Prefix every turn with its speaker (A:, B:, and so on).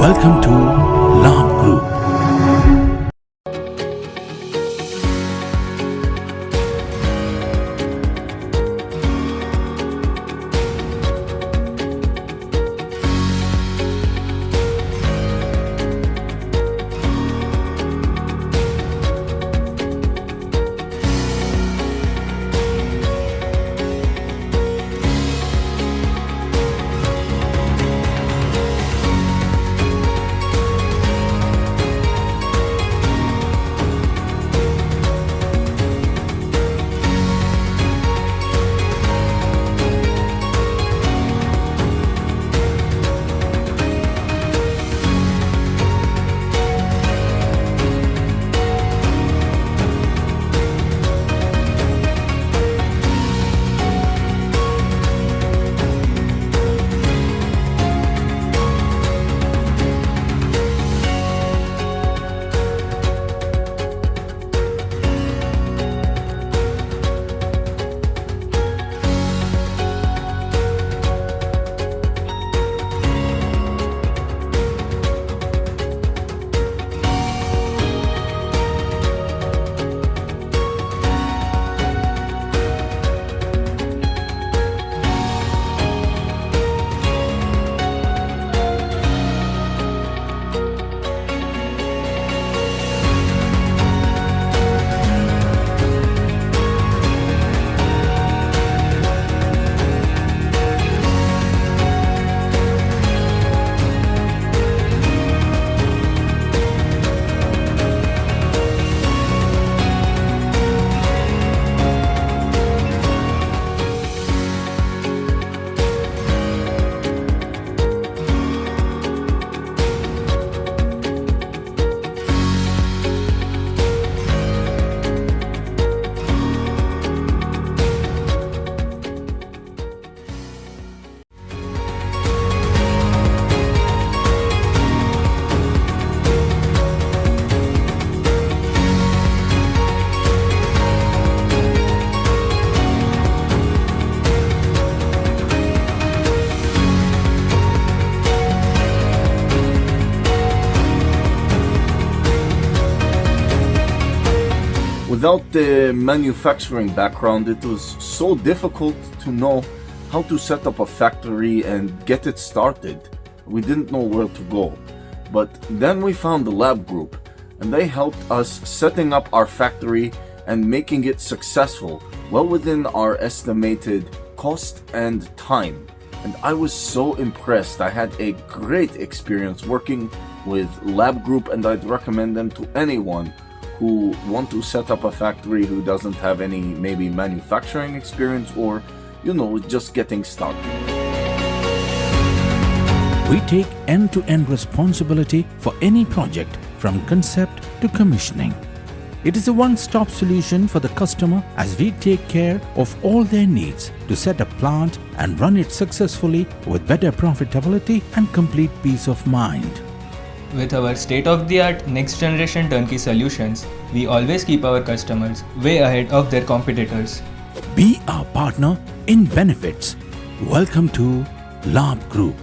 A: Welcome to Labh Group.
B: Without the manufacturing background, it was so difficult to know how to set up a factory and get it started. We didn't know where to go. But then we found the Labh Group, and they helped us setting up our factory and making it successful, well within our estimated cost and time. And I was so impressed. I had a great experience working with Labh Group, and I'd recommend them to anyone who want to set up a factory who doesn't have any maybe manufacturing experience or, just getting started.
A: We take end-to-end responsibility for any project from concept to commissioning. It is a one-stop solution for the customer as we take care of all their needs to set a plant and run it successfully with better profitability and complete peace of mind.
C: With our state-of-the-art next-generation turnkey solutions, we always keep our customers way ahead of their competitors.
A: Be our partner in benefits. Welcome to Labh Group.